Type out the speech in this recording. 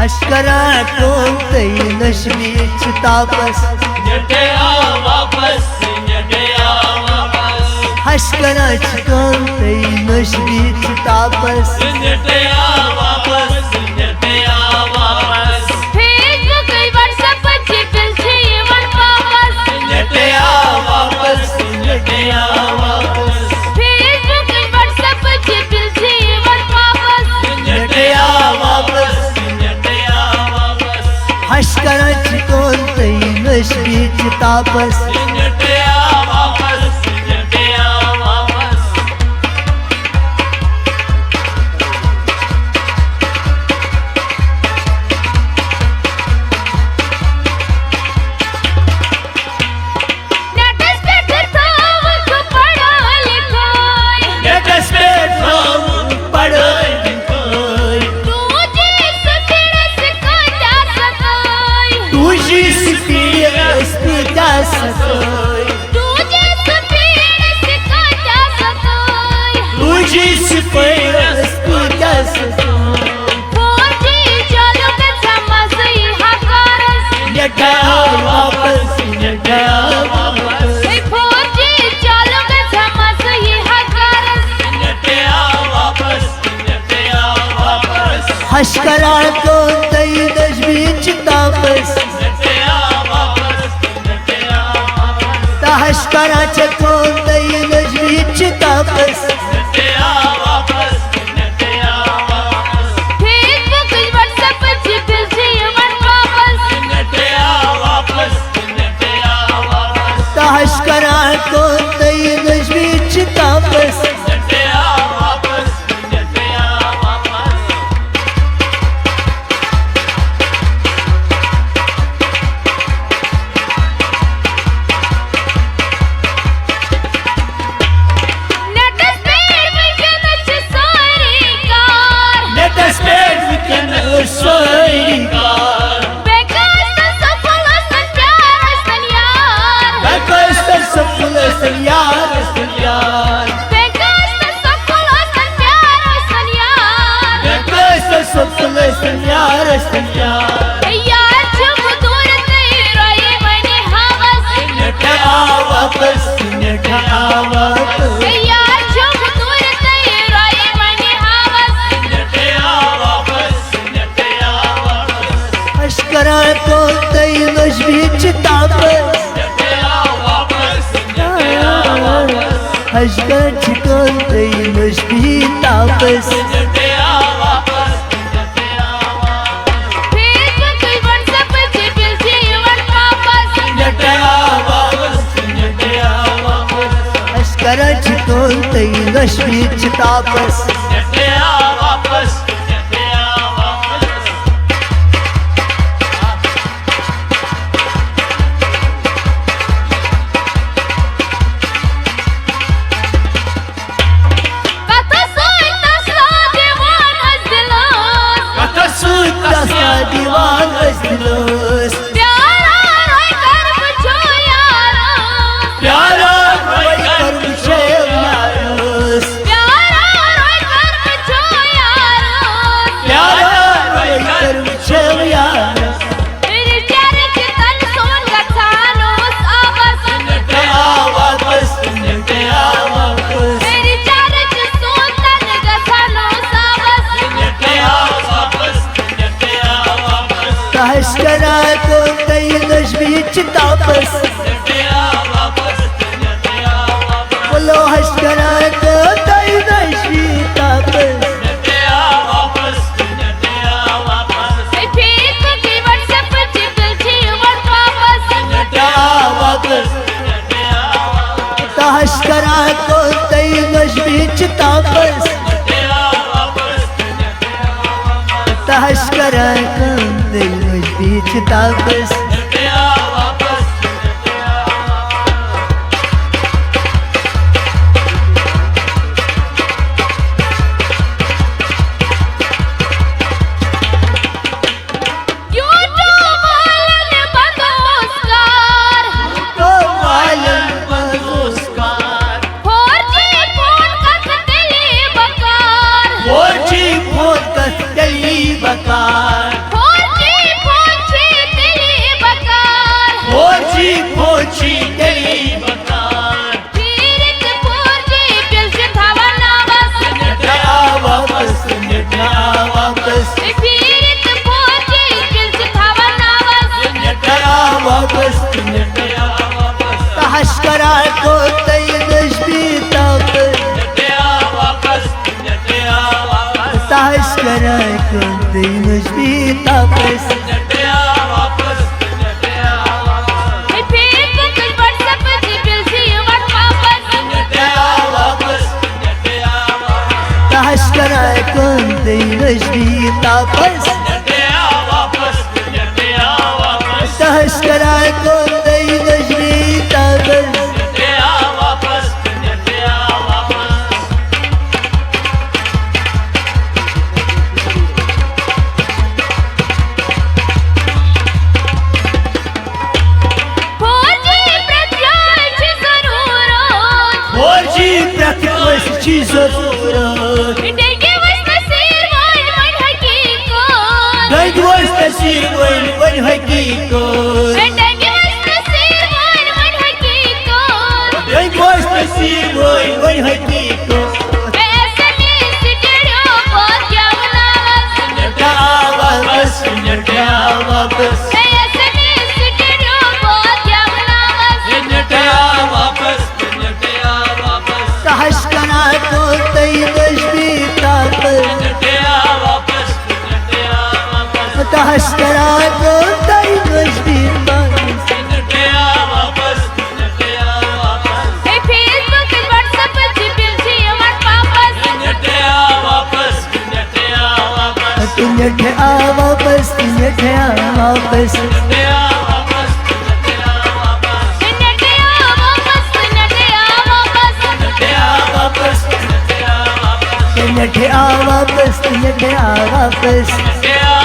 अश्करा कोणतंही नशवीच तापस नटया वापस नटया वापस अश्कराची कोणतंही नशवीच तापस नटया वापस नटया वापस फेसबुक व्हाट्सएप ची पिलची वन वापस नटया वापस नटया वापस फेसबुक व्हाट्सएप ची पिलची वन वापस नटया वापस नटया वापस अश्कराची कोणतंही नशवीच तापस नटया वापस नटया वापस नेटस पे थावक पढ़ा लिखाय नेटस पे थावक पढ़ा लिखाय तुझी स्थिरस का जा सकाय तुझी स्थिरस का सकाय तुझी स्थिरस का जा सकाय तुझी स्थिरस का सकाय फौजी चालू के समसई हकारस नटया वापस नटया वापस फौजी चालू के समसई हकारस नटया वापस नटया वापस अश्करा कोणतंही नशवीच तापस नटया वापस नटया वापस अश्कराचे कोणतंही नशवीच तापस नटया वापस नटया वापस फेसबुक व्हाट्सएप ची पिलची वन वापस नटया वापस नटया वापस अश्करा कोणतंही नशवीच तापस नटया वापस नटया वापस नेटस पे विकनच सारी कार Let us make we can कार बेकास्त सफल सन प्यार सन यार बेकास्त सफल सन यार सन यार बेकास्त सफल सन प्यार सन यार बेकास्त सफल सन यार सन यार यार जब दूर नहीं रोई मनी हवस नटया वापस नटया वापस यार जब दूर नहीं रोई मनी हवस नटया वापस नटया वापस अश्करा कोणतंही नशवीच तापस नटया वापस नटया वापस अश्कराची कोणतंही नशवीच तापस नटया वापस नटया वापस फेसबुक व्हाट्सएप ची पिलची वन वापस नटया वापस नटया वापस अश्कराची कोणतंही नशवीच तापस नटया वापस नटया वापस कथा सोय तसला देवान दिलोस कथा सुत तसा दिवान असलोस प्यारा रोय कर्म छो यारा प्यारा वै कर्म छे यारस प्यारा रोय कर्म छो यारा प्यारा वै कर्म छे यारस मेरी प्यारे के तन सोन गथानोस आवास नटया वापस नटया वापस मेरी प्यारे के सोन तन गथानोस आवास नटया वापस नटया वापस अश्करा कोणतंही नशवीच तापस नटया वापस नटया वापस बोलो अश्करा कोणतंही नशवीच तापस नटया वापस नटया वापस फेसबुक व्हाट्सएप ची पिलची वन वापस नटया वापस नटया वापस अश्करा कोणतंही नशवीच तापस नटया वापस नटया वापस अश्करा कोणतंही नशवीच तापस नटया वापस नटया YouTube वालन बदोस्कार तो मालूम नमस्कार 4G फोन का दिली बकार 4G फोन कस गली बकार 4G कराए कौन ते नजमी तापस नटिया वापस नटिया वापस हे फेसबुक व्हाट्सएप जी बिल जी वट वापस नटिया वापस नटिया वापस तहस कराए कौन ते नजमी तापस नटिया वापस नटिया वापस तहस कराए कौन ते नजमी तापस नटिया वापस नटिया वापस फौजी प्रत्याश जरूरत फौजी प्रत्याश की जरूरत डेगे वस नसीर वन मन हकीकत गंज वस तस्वीर वन हकीकत डेगे वस नसीर वन मन हकीकत गंज वस तस्वीर वन हकीकत एसएमएस स्टूडियो बहुत क्या बनावस नटिया वापस नटिया वापस एसएमएस स्टूडियो बहुत क्या बनावस नटिया वापस नटिया वापस तहस कराए कौन ते नजमी तापस नटिया वापस नटिया वापस तहस कराए कौन ते नजमी तापस नटिया वापस नटिया वापस हे फेसबुक व्हाट्सएप जी बिल जी वट वापस नटिया वापस नटिया वापस नटिया वापस नटिया वापस नटिया वापस नटिया वापस नटिया वापस नटिया वापस नटिया वापस नटिया वापस नटिया वापस नटिया वापस नटिया